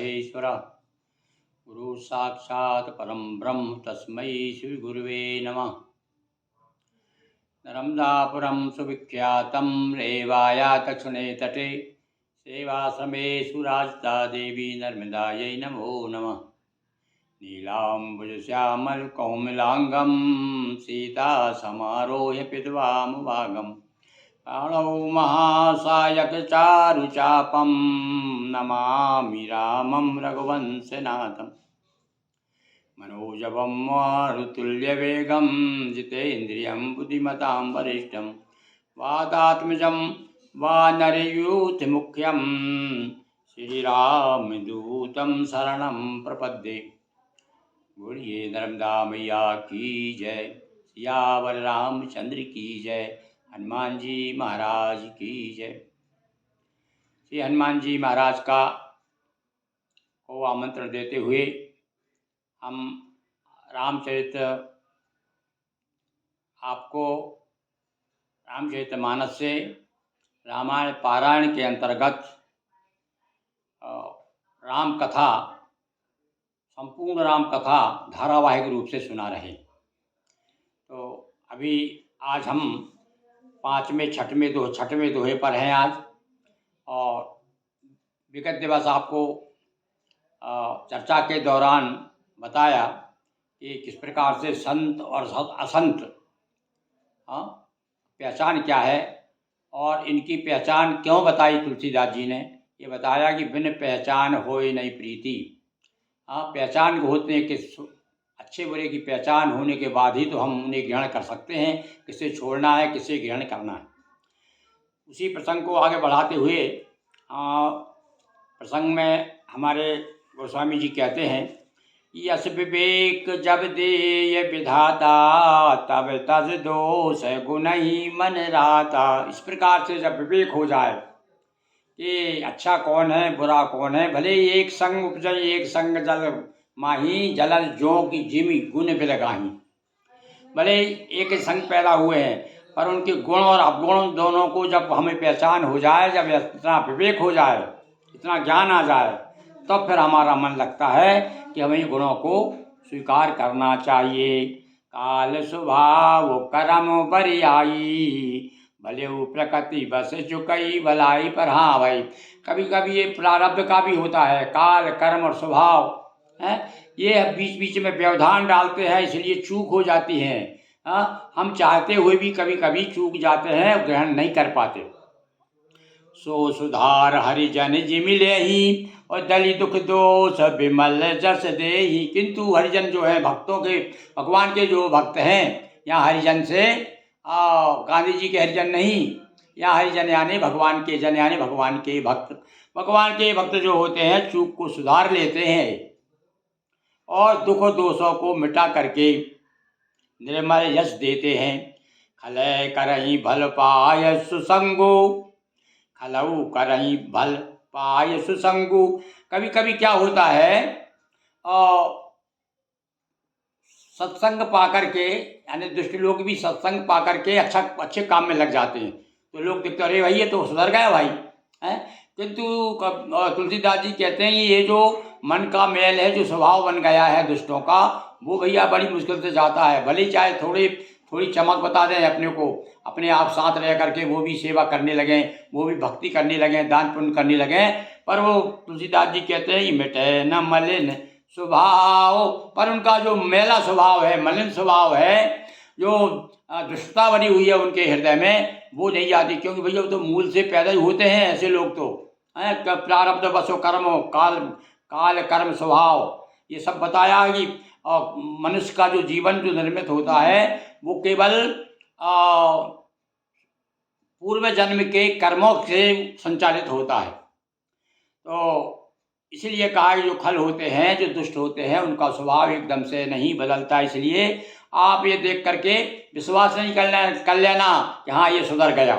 महेश्वरः गुरु साक्षात् परं ब्रह्म तस्मै श्री गुरुवे नमः। नर्मदापुरं सुविख्यातं रेवाया दक्षिणे तटे सेवाश्रमेषु राजता देवी नर्मदायै नमो नमः। नीलाम्बुजश्यामलकौमलाङ्गं सीतासमारोह्य पित्वामुभागं प्रणौ महासायकचारुचापं नमामि रामं रघुवंशनाथं। मनोजवं मारुतुल्यवेगं जितेन्द्रियं बुद्धिमतां वरिष्ठं वातात्मजं वानरयूथमुख्यं श्रीरामदूतं शरणं प्रपद्ये। बोलिए नर्मदा मैया की जय, सियावर रामचंद्र की जय, हनुमान जी महाराज की जय। श्री हनुमान जी महाराज का को आमंत्रण देते हुए हम रामचरितमानस से रामायण पारायण के अंतर्गत राम कथा, संपूर्ण राम कथा धारावाहिक रूप से सुना रहे। तो अभी आज हम छठवें दोहे पर हैं आज। और विगत दिवस आपको चर्चा के दौरान बताया कि किस प्रकार से संत और असंत पहचान क्या है और इनकी पहचान क्यों बताई तुलसीदास जी ने। ये बताया कि बिन पहचान होए नहीं प्रीति। पहचान होते हैं कि अच्छे बुरे की पहचान होने के बाद ही तो हम उन्हें ग्रहण कर सकते हैं, किसे छोड़ना है किसे ग्रहण करना है। उसी प्रसंग को आगे बढ़ाते हुए प्रसंग में हमारे गोस्वामी जी कहते हैं, यस विवेक जब दे विधाता तब तज दोष गुण ही मन राता। इस प्रकार से जब विवेक हो जाए कि अच्छा कौन है बुरा कौन है, भले एक संग उपजय एक संग जल माही, जलल जो की जिमी गुण बिलगाही। भले एक संग पैदा हुए हैं पर उनके गुण और अवगुण दोनों को जब हमें पहचान हो जाए, जब इतना विवेक हो जाए, इतना ज्ञान आ जाए, तब फिर हमारा मन लगता है कि हमें गुणों को स्वीकार करना चाहिए। काल स्वभाव कर्म बरियाई, भले वो प्रकृति बस चुकई भलाई। पर हाँ भाई, कभी कभी ये प्रारब्ध का भी होता है। काल कर्म और स्वभाव है, ये बीच बीच में व्यवधान डालते हैं, इसलिए चूक हो जाती है। हम चाहते हुए भी कभी कभी चूक जाते हैं, ग्रहण नहीं कर पाते। सो सुधार हरिजन जिमिले ही और दली दुख दोष विमल जस देही। किंतु हरिजन जो है भक्तों के, भगवान के जो भक्त हैं, यहाँ हरिजन से गांधी जी के हरिजन नहीं, यहाँ हरिजन यानी भगवान के जन, यानी भगवान के भक्त। भगवान के भक्त जो होते हैं चूक को सुधार लेते हैं और दुख दोषों को मिटा करके निर्मल यश देते हैं। खलय करही भल पाय सुसंगो, खलऊ करही भल पाय सुसंगु। कभी कभी क्या होता है, सत्संग पाकर के, यानी दुष्ट लोग भी सत्संग पाकर के अच्छे काम में लग जाते हैं, तो लोग देखते अरे भाई ये तो सुधर गया भाई है। किंतु तुलसीदास जी कहते हैं ये जो मन का मेल है, जो स्वभाव बन गया है दुष्टों का, वो भैया बड़ी मुश्किल से जाता है। भले ही चाहे थोड़ी चमक बता दें अपने को, अपने आप साथ रह करके वो भी सेवा करने लगें, वो भी भक्ति करने लगें, दान पुण्य करने लगें, पर वो तुलसीदास जी कहते हैं मिटे न मलिन स्वभाव। पर उनका जो मैला स्वभाव है, मलिन स्वभाव है, जो दुष्टता बनी हुई है उनके हृदय में, वो नहीं जाती। क्योंकि भैया वो तो मूल से पैदा ही होते हैं ऐसे लोग, तो प्रारब्ध बसो कर्म काल कर्म स्वभाव, ये सब बताया कि मनुष्य का जो जीवन जो निर्मित होता है वो केवल पूर्व जन्म के कर्मों से संचालित होता है। तो इसलिए कहा कि जो खल होते हैं, जो दुष्ट होते हैं, उनका स्वभाव एकदम से नहीं बदलता। इसलिए आप ये देख करके विश्वास नहीं कर लेना कि हाँ ये सुधर गया।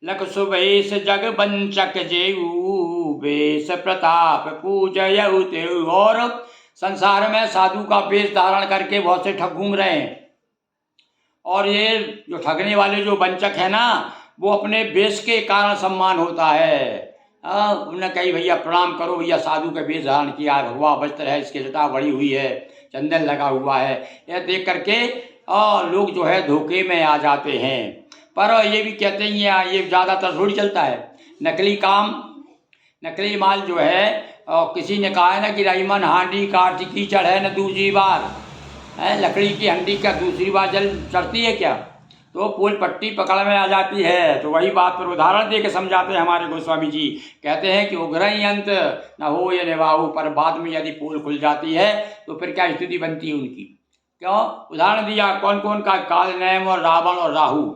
लख सुवेश जग बंचक जेऊ, वेश प्रताप पूजयऊ तेऊ। और संसार में साधु का वेश धारण करके बहुत से ठग घूम रहे हैं, और ये जो ठगने वाले जो वंचक है ना, वो अपने वेश के कारण सम्मान होता है। उन्होंने कही भैया प्रणाम करो, भैया साधु का वेश धारण किया है, भगवा वस्त्र है, इसकी जटा बड़ी हुई है, चंदन लगा हुआ है। यह देख करके लोग जो है धोखे में आ जाते हैं। पर ये भी कहते हैं ये ज़्यादातर थोड़ी चलता है, नकली काम, नकली माल जो है। किसी ने कहा है ना कि रईमन हांडी काट कीचड़ है न दूसरी बार, है लकड़ी की हंडी का दूसरी बार जल चढ़ती है क्या? तो फूल पट्टी पकड़ में आ जाती है। तो वही बात पर उदाहरण दे के समझाते हैं हमारे गोस्वामी जी। कहते हैं कि उग्र ही अंत न हो ये निभाऊ, पर बाद में यदि फूल खुल जाती है तो फिर क्या स्थिति बनती है उनकी? क्यों? उदाहरण दिया कौन कौन का, काल नैम और रावण और राहु,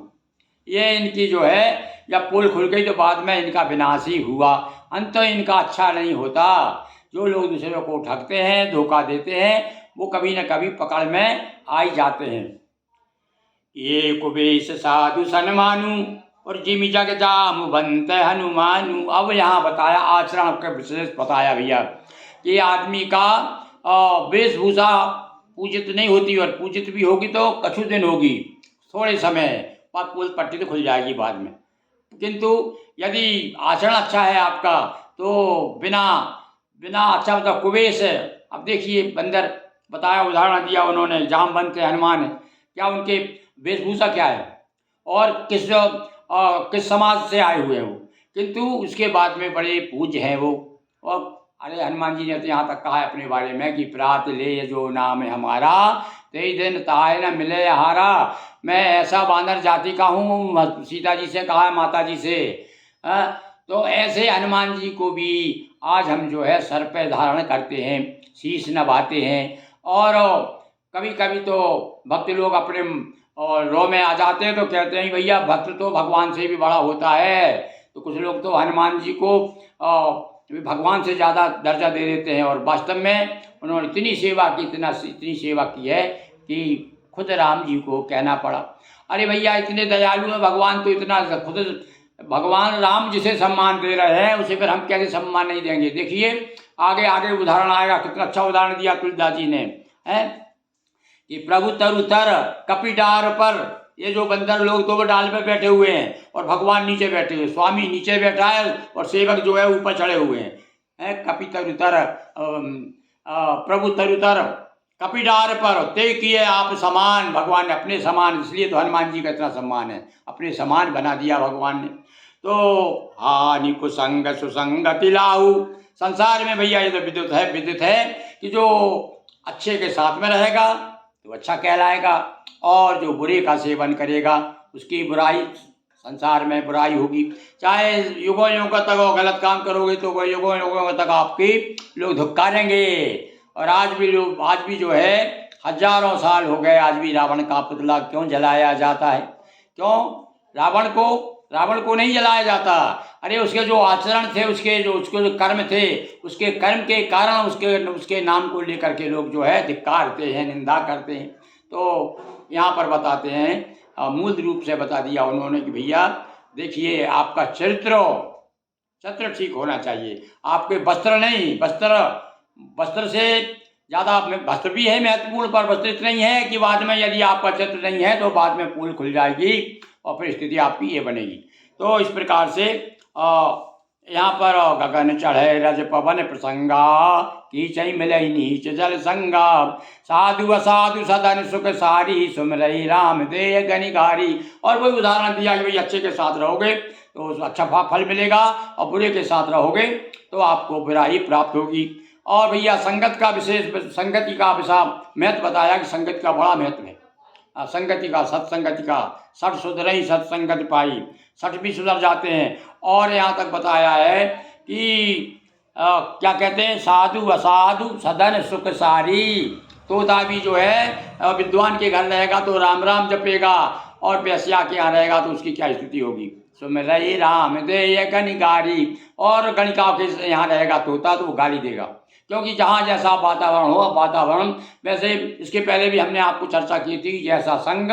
ये इनकी जो है जब फूल खुल गई तो बाद में इनका विनाश ही हुआ। अंत तो इनका अच्छा नहीं होता। जो लोग दूसरों को ठगते हैं, धोखा देते हैं, वो कभी न कभी पकड़ में आ ही जाते हैं। ये कुबेश साधु सन्मानु और जिमि जग जामु बनते हनुमानु। अब यहाँ बताया आचरण का विशेष बताया भैया कि आदमी का वेशभूषा पूजित नहीं होती, और पूजित भी होगी तो कछु दिन होगी, थोड़े समय बाद फूल पट्टी तो खुल जाएगी बाद में। किंतु यदि आचरण अच्छा है आपका तो बिना बिना अच्छा मतलब कुबेश है। अब देखिए बंदर बताया, उदाहरण दिया उन्होंने, जाम बनते हनुमान है, क्या उनके वेशभूषा क्या है और किस समाज से आए हुए हैं वो, किंतु उसके बाद में बड़े पूज्य हैं वो। और अरे हनुमान जी ने तो यहाँ तक कहा है अपने बारे में कि प्रात ले जो नाम है हमारा, तेई दिन ताए न मिले हारा। मैं ऐसा बानर जाति का हूँ, सीता जी से कहा है, माता जी से। तो ऐसे हनुमान जी को भी आज हम जो है सर पे धारण करते हैं, शीश नभाते हैं। और कभी कभी तो भक्त लोग अपने और रो में आ जाते हैं तो कहते हैं भैया भक्त तो भगवान से भी बड़ा होता है। तो कुछ लोग तो हनुमान जी को भगवान से ज़्यादा दर्जा दे देते हैं, और वास्तव में उन्होंने इतनी सेवा की, इतनी सेवा की है कि खुद राम जी को कहना पड़ा, अरे भैया इतने दयालु है भगवान, तो इतना खुद भगवान राम जिसे सम्मान दे रहे हैं उसे फिर हम कैसे सम्मान नहीं देंगे? देखिए आगे आगे उदाहरण आएगा, कितना अच्छा उदाहरण दिया तुलसीदास जी ने, है कि प्रभु तरुतर कपिडार पर, ये जो बंदर लोग तो वो डाल पे बैठे हुए हैं और भगवान नीचे बैठे हुए, स्वामी नीचे बैठा है और सेवक जो है ऊपर चढ़े हुए हैं। कपि तरुतर प्रभु तरुतर कपिडार पर, ते किए आप समान, भगवान ने अपने समान, इसलिए तो हनुमान जी का इतना सम्मान है, अपने समान बना दिया भगवान ने। तो हानि कुसंग सुसंगति लाऊ, संसार में भैया ये तो विदित है कि जो अच्छे के साथ में रहेगा तो अच्छा कहलाएगा, और जो बुरे का सेवन करेगा उसकी बुराई, संसार में बुराई होगी। चाहे युगों युगों तक वो गलत काम करोगे तो वो युगों युगों तक आपकी लोग धुक्कारेंगे। और आज भी जो है हजारों साल हो गए, आज भी रावण का पुतला क्यों जलाया जाता है? क्यों? रावण को नहीं जलाया जाता, अरे उसके जो आचरण थे, उसके जो कर्म थे, उसके कर्म के कारण उसके नाम को लेकर के लोग जो है धिक्कारते हैं, निंदा करते हैं। तो यहाँ पर बताते हैं, मूल रूप से बता दिया उन्होंने कि भैया देखिए आपका चरित्र ठीक होना चाहिए, आपके वस्त्र नहीं, वस्त्र से ज़्यादा वस्त्र भी है महत्वपूर्ण, पर वस्त्र इतना ही है कि बाद में यदि आपका चरित्र नहीं है तो बाद में फूल खुल जाएगी और फिर स्थिति आपकी ये बनेगी। तो इस प्रकार से यहाँ पर गगन चढ़े रज पवन प्रसंगा, कीचई मिले नीच जल संगा, साधु असाधु सदन सुख सारी, सुमरई राम देय गनिकारी। और वही उदाहरण दिया कि भाई अच्छे के साथ रहोगे तो अच्छा फल मिलेगा, और बुरे के साथ रहोगे तो आपको बुराई प्राप्त होगी। और भैया संगति का विषय महत्व बताया कि संगति का बड़ा महत्व है, संगति का, सत्संगति का, सठ सुधरई सत्संगति पाई, सठ भी सुधर जाते हैं। और यहाँ तक बताया है कि क्या कहते हैं, साधु असाधु सदन सुख सारी। तोता भी जो है विद्वान के घर रहेगा तो राम राम जपेगा, और बेस्या के यहाँ रहेगा तो उसकी क्या स्थिति होगी? सुमिरई राम देय गनिकारी। और गणिका के यहाँ रहेगा तोता तो वो गाली देगा, क्योंकि जहाँ जैसा वातावरण हो, वातावरण वैसे, इसके पहले भी हमने आपको चर्चा की थी, जैसा संग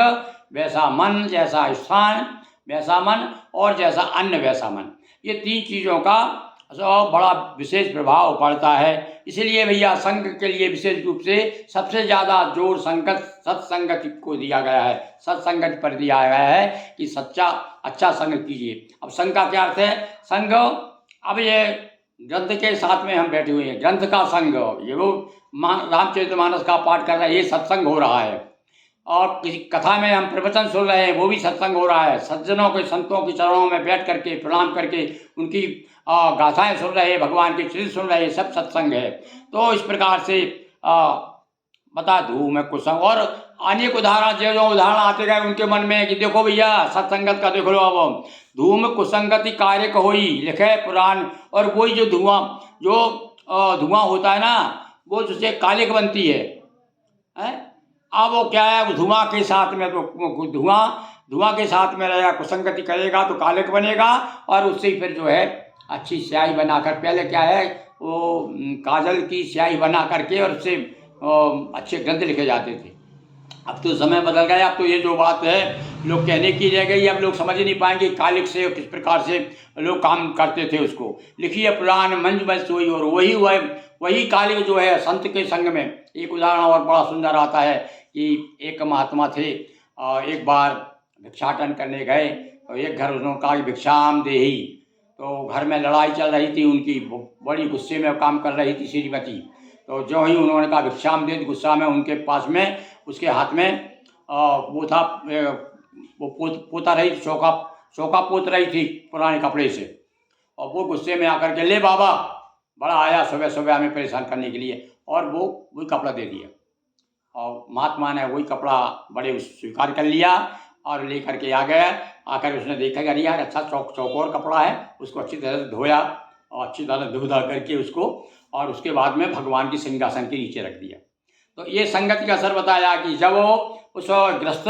वैसा मन, जैसा स्थान वैसा मन, और जैसा अन्न वैसा मन, ये तीन चीज़ों का बड़ा विशेष प्रभाव पड़ता है। इसलिए भैया संग के लिए विशेष रूप से सबसे ज़्यादा जोर सत्संगति को दिया गया है, सत्संगति पर दिया गया है कि अच्छा संग कीजिए। अब संग का क्या अर्थ है? संग अब ये ग्रंथ के साथ में हम बैठे हुए हैं, ग्रंथ का संग, ये वो रामचरितमानस का पाठ कर रहे हैं, ये सत्संग हो रहा है। और किसी कथा में हम प्रवचन सुन रहे हैं, वो भी सत्संग हो रहा है। सज्जनों के संतों के चरणों में बैठ करके प्रणाम करके उनकी गाथाएं सुन रहे हैं, भगवान के चरित्र सुन रहे हैं, सब सत्संग है। तो इस प्रकार से बता दूँ मैं कुछ और अनेक उदाहरण, जो उदाहरण आते गए उनके मन में कि देखो भैया सत्संगत का देख लो। अब धूम कुसंगति कार्य होई लिखे पुराण, और वही जो धुआं होता है ना, वो जिससे कालिक बनती है। अब वो क्या है, वो धुआं के साथ में, तो धुआं के साथ में रहेगा, कुसंगति करेगा तो कालिक बनेगा, और उससे फिर जो है अच्छी स्याही बनाकर, पहले क्या है वो काजल की स्याही बना करके और उससे अच्छे ग्रंथ लिखे जाते थे। अब तो समय बदल गया, अब तो ये जो बात है लोग कहने की रह गई, अब लोग समझ नहीं पाएंगे कालिक से किस प्रकार से लोग काम करते थे। उसको लिखिए पुराण मंज बस हुई, और वही कालिक जो है संत के संग में। एक उदाहरण और बड़ा सुंदर आता है कि एक महात्मा थे, एक बार भिक्षाटन करने गए, तो एक घर उन्होंने कहा कि भिक्षाम देही। तो घर में लड़ाई चल रही थी उनकी, बड़ी गुस्से में काम कर रही थी श्रीमती। तो जो ही उन्होंने कहा भिक्षाम दे, गुस्सा में उनके पास में उसके हाथ में वो था, वो पोता रही, चौका पोत रही थी पुराने कपड़े से। और वो गुस्से में आकर के ले बाबा, बड़ा आया सुबह सुबह हमें परेशान करने के लिए, और वो वही कपड़ा दे दिया। और महात्मा ने वही कपड़ा बड़े स्वीकार कर लिया और लेकर के आ गया। आकर उसने देखा कि अरे यार अच्छा चौकोर कपड़ा है, उसको अच्छी तरह से धोया और अच्छी तरह धो धा करके उसको, और उसके बाद में भगवान की सिंहासन के नीचे रख दिया। तो ये संगति का असर बताया कि जब वो उस गृहस्थ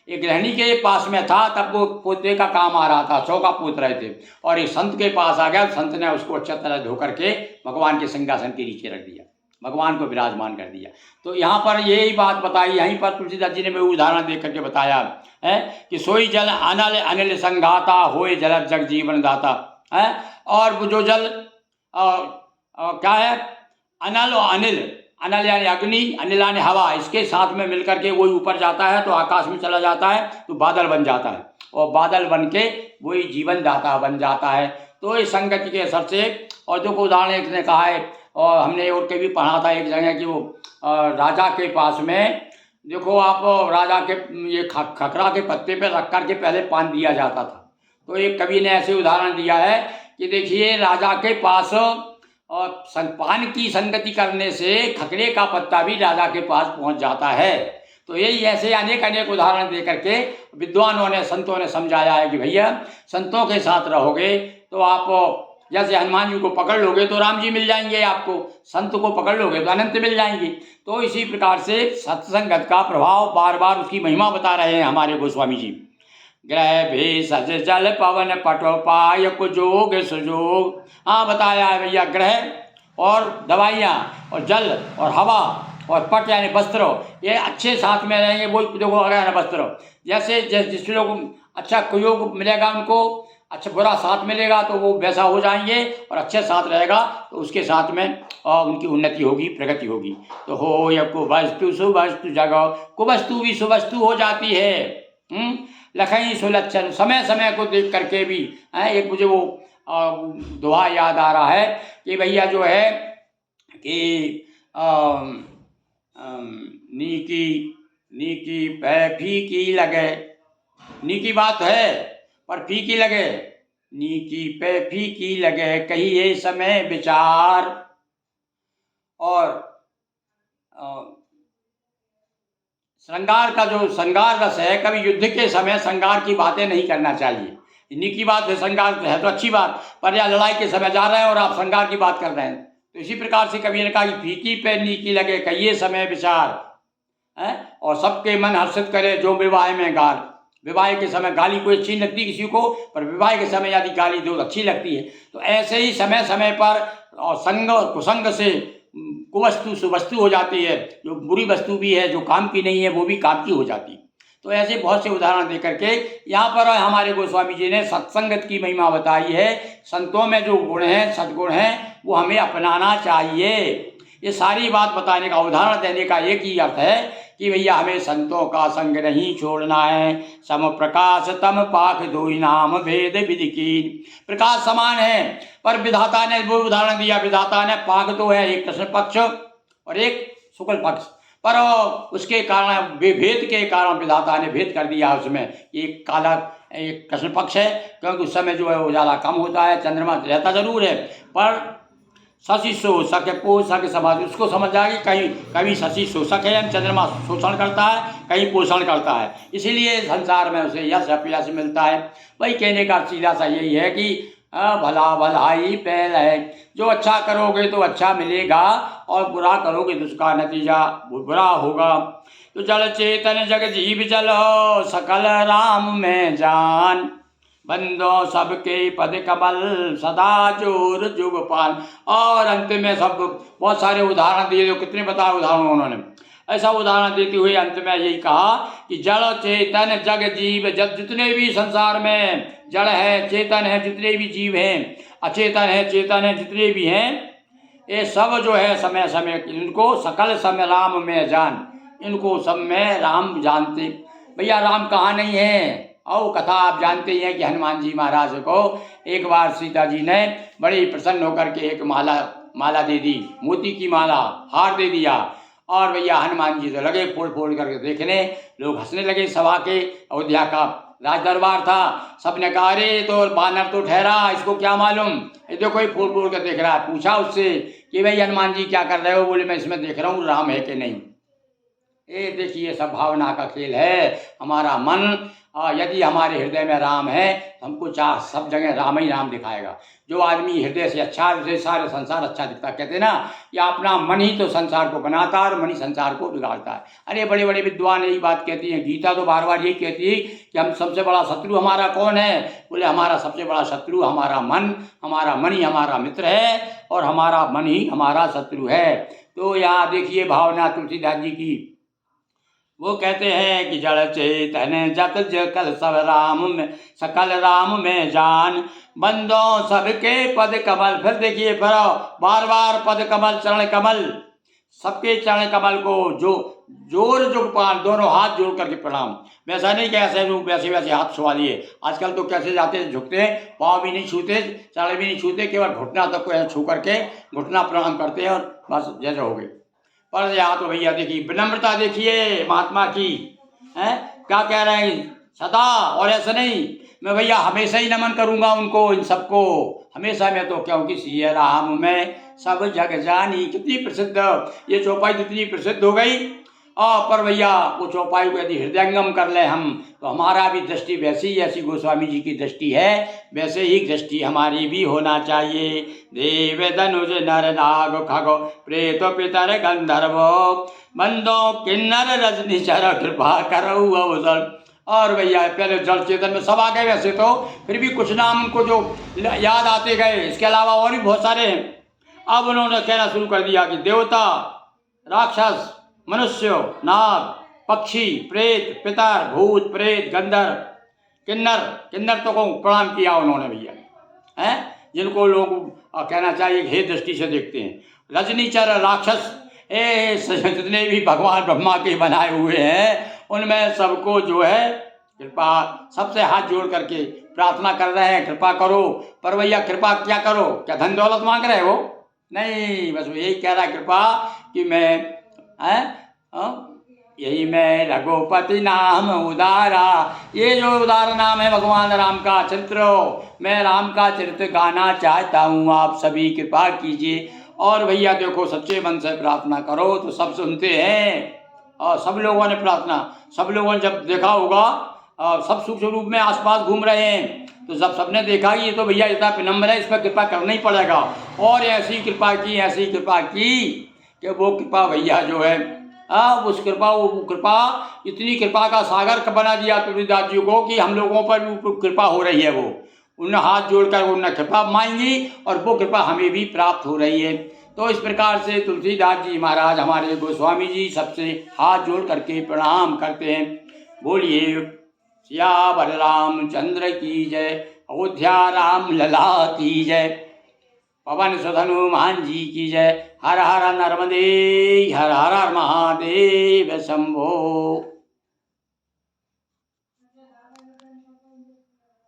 एक गृहिणी के पास में था, तब वो पोते का काम आ रहा था, चौका पोत रहे थे, और एक संत के पास आ गया, संत ने उसको अच्छा तरह धो करके भगवान के सिंहासन के नीचे रख दिया, भगवान को विराजमान कर दिया। तो यहाँ पर यही बात बताई, यहीं पर तुलसीदास जी ने भी उदाहरण दे करके बताया है कि सोई जल अनल अनिल संघाता होए जल जग जीवन दाता है। और वो जो जल क्या है, अनल और अनिल, अनल यानी अग्नि, अनिल यानी हवा, इसके साथ में मिलकर के वही ऊपर जाता है तो आकाश में चला जाता है, तो बादल बन जाता है, और बादल बन के वही जीवन दाता बन जाता है। तो इस संगति के असर से, और जो उदाहरण एक ने कहा है, और हमने और कभी पढ़ा था एक जगह कि वो राजा के पास में, देखो आप राजा के ये खकरा के पत्ते पे रख कर के पहले पान दिया जाता था। तो एक कवि ने ऐसे उदाहरण दिया है कि देखिए राजा के पास और पान की संगति करने से खकरे का पत्ता भी राजा के पास पहुंच जाता है। तो यही ऐसे अनेक अनेक उदाहरण दे करके विद्वानों ने, संतों ने समझाया है कि भैया संतों के साथ रहोगे तो आप जैसे हनुमान जी को पकड़ लोगे तो राम जी मिल जाएंगे आपको, संत को पकड़ लोगे तो अनंत मिल जाएंगे। तो इसी प्रकार से सत्संगत का प्रभाव, बार बार उसकी महिमा बता रहे हैं हमारे गोस्वामी जी। ग्रह भेषज जल पवन पटोपाय कुजोग सुजोग। हाँ बताया है भैया, ग्रह और दवाइयाँ और जल और हवा और पट यानी वस्त्र, ये अच्छे साथ में रहेंगे। वो देखो अगर वस्त्र जैसे जिस लोग अच्छा कुयोग मिलेगा उनको, अच्छा बुरा साथ मिलेगा तो वो वैसा हो जाएंगे, और अच्छे साथ रहेगा तो उसके साथ में उनकी उन्नति होगी, प्रगति होगी। तो हो या कुवस्तु सुवस्तु जगह, कुवस्तु भी सुवस्तु हो जाती है। लखई सुलक्षण, समय समय को देख करके भी एक मुझे वो दोहा याद आ रहा है कि भैया जो है कि नीकी पै फीकी लगे, नीकी बात है पर फीकी लगे, नीकी पे फीकी लगे कहिए समय विचार। और श्रृंगार का जो श्रृंगार रस है, कभी युद्ध के समय श्रृंगार की बातें नहीं करना चाहिए। नीकी बात है, श्रृंगार है तो अच्छी बात, पर या लड़ाई के समय जा रहे हैं और आप श्रृंगार की बात कर रहे हैं। तो इसी प्रकार से कवि ने कहा कि फीकी पे नीकी लगे कहिए समय विचार है, और सबके मन हर्षित करे जो विवाह में गाल। विवाह के समय गाली कोई अच्छी लगती किसी को, पर विवाह के समय यदि गाली दो अच्छी लगती है। तो ऐसे ही समय समय पर और संग और कुसंग से कुवस्तु सुवस्तु हो जाती है, जो बुरी वस्तु भी है जो काम की नहीं है वो भी काम की हो जाती है। तो ऐसे बहुत से उदाहरण दे करके यहाँ पर हमारे गोस्वामी जी ने सत्संगत की महिमा बताई है। संतों में जो गुण हैं, सद्गुण हैं, वो हमें अपनाना चाहिए। ये सारी बात बताने का, उदाहरण देने का एक ही अर्थ है कि भैया हमें संतों का संग नहीं छोड़ना है। सम प्रकाश तम पाक दोई नाम भेद विधि कीन। प्रकाश समान है, पर विधाता ने वो उदाहरण दिया, विधाता ने पाक तो है, एक कृष्ण पक्ष और एक शुक्ल पक्ष, पर उसके कारण भेद के कारण विधाता ने भेद कर दिया उसमें। एक काला एक कृष्ण पक्ष है, क्योंकि उस समय जो है उजाला कम होता है, चंद्रमा रहता जरूर है, पर शशि शोषक है, पोषक समाज उसको समझ जाएगी। कहीं कभी शशि शोषक है यानी चंद्रमा शोषण करता है, कहीं पोषण करता है, इसीलिए संसार में उसे यश अपयश मिलता है। वही कहने का सीधा सा यही है कि भला भलाई पहल है। जो अच्छा करोगे तो अच्छा मिलेगा, और बुरा करोगे तो उसका नतीजा बुरा होगा। तो जल चेतन जग जीव चलो, सकल राम में जान, बंदो सबके पद कमल सदा जोर जुगपाल। और अंत में सब बहुत सारे उदाहरण दिए, जो कितने बताए उदाहरण उन्होंने। ऐसा उदाहरण देते हुए अंत में यही कहा कि जड़ चेतन जग जीव, जब जितने भी संसार में जड़ है, चेतन है, जितने भी जीव हैं, अचेतन है, चेतन है, जितने भी हैं, ये सब जो है समय समय इनको सकल समय राम में जान, इनको सब में राम जानते। भैया राम कहाँ नहीं है। और कथा आप जानते ही हैं कि हनुमान जी महाराज को एक बार सीता जी ने बड़े ही प्रसन्न होकर के एक माला दे दी, मोती की माला, हार दे दिया। और भैया हनुमान जी तो लगे फोड़ फोड़ करके देखने, लोग हंसने लगे। सभा के अयोध्या का राज दरबार था, सबने कहा अरे तो बानर तो ठहरा, इसको क्या मालूम, ये देखो कोई फोड़ फोड़ कर देख रहा है। पूछा उससे कि भाई हनुमान जी क्या कर रहे हो, बोले मैं इसमें देख रहा हूँ राम है कि नहीं। ये देखिए सब भावना का खेल है। हमारा मन यदि हमारे हृदय में राम है तो हमको चाह सब जगह राम ही राम दिखाएगा। जो आदमी हृदय से अच्छा, हृदय सारे संसार अच्छा दिखता, कहते हैं ना कि अपना मन ही तो संसार को बनाता है और मन ही संसार को बिगाड़ता है। अरे बड़े बड़े विद्वान यही बात कहती हैं, गीता तो बार बार यही कहती है कि हम सबसे बड़ा शत्रु हमारा कौन है। बोले हमारा सबसे बड़ा शत्रु हमारा मन ही हमारा मित्र है और हमारा मन ही हमारा शत्रु है। तो यहाँ देखिए भावना तुलसीदास जी की, वो कहते हैं कि जड़ चेतन जत जकल सब राम में, सकल राम में जान, बंदो सबके पद कमल। फिर देखिए फिर बार बार पद कमल, चरण कमल, सबके चरण कमल को जो जोर जुगपान, दोनों हाथ जोड़ करके प्रणाम। वैसा नहीं कि ऐसे वैसे वैसे हाथ छुआ लिए। आजकल तो कैसे जाते हैं, झुकते हैं, पाँव भी नहीं छूते, चरण भी नहीं छूते, केवल घुटना तक को ऐसे छू करके घुटना प्रणाम करते हैं और बस जैसे हो गई। पर यहाँ तो भैया देखिए विनम्रता देखिए महात्मा की है, क्या कह रहे हैं सदा। और ऐसा नहीं मैं भैया हमेशा ही नमन करूँगा उनको, इन सबको हमेशा। मैं तो क्योंकि सिया राम में सब जग जानी, कितनी प्रसिद्ध ये चौपाई, कितनी प्रसिद्ध हो गई। पर भैया वो चौपाई को यदि हृदयंगम कर ले हम, तो हमारा भी दृष्टि वैसी ही, ऐसी गोस्वामी जी की दृष्टि है, वैसे ही दृष्टि हमारी भी होना चाहिए। देव धनुज नर नाग खगो प्रेत पितर गंधर्व, बंदो किन्नर रजनी चर कृपा करऊ अवसर। और भैया पहले जल चेतन में सब आ गए, वैसे तो फिर भी कुछ नाम उनको जो याद आते गए, इसके अलावा और भी बहुत सारे हैं। अब उन्होंने कहना शुरू कर दिया कि देवता, राक्षस, मनुष्य, नाग, पक्षी, प्रेत, पितर, भूत, प्रेत, गंधर्व, किन्नर तो को प्रणाम किया उन्होंने भैया, हैं जिनको लोग कहना चाहिए हे दृष्टि से देखते हैं। रजनीचर राक्षस, जितने भी भगवान ब्रह्मा के बनाए हुए हैं, उनमें सबको जो है कृपा, सबसे हाथ जोड़ करके प्रार्थना कर रहे हैं कृपा करो। पर भैया कृपा क्या करो, क्या धन दौलत मांग रहे हो? नहीं, बस यही कह रहा है कृपा कि मैं यही मैं रघुपति नाम उदारा। ये जो उदार नाम है भगवान राम का चरित्र, मैं राम का चरित्र गाना चाहता हूँ, आप सभी कृपा कीजिए। और भैया देखो सच्चे मन से प्रार्थना करो तो सब सुनते हैं। और सब लोगों ने प्रार्थना, सब लोगों ने जब देखा होगा, सब सूक्ष्म रूप में आसपास घूम रहे हैं, तो जब सबने देखा कि ये तो भैया इतना विनम्र है, इस पर कृपा करना ही पड़ेगा। और ऐसी कृपा की, ऐसी कृपा की कि वो कृपा भैया जो है उस कृपा, वो कृपा इतनी कृपा का सागर बना दिया तुलसीदास जी को कि हम लोगों पर भी कृपा हो रही है। वो उन्हें हाथ जोड़कर उन्हें कृपा मांगी और वो कृपा हमें भी प्राप्त हो रही है। तो इस प्रकार से तुलसीदास जी महाराज हमारे गोस्वामी जी सबसे हाथ जोड़ करके प्रणाम करते हैं। बोलिए सियावर रामचंद्र की जय, अयोध्या राम लला की जय। पवन सुत हनुमान जी की जय। हर हर नर्मदे, हर हर महादेव शंभो।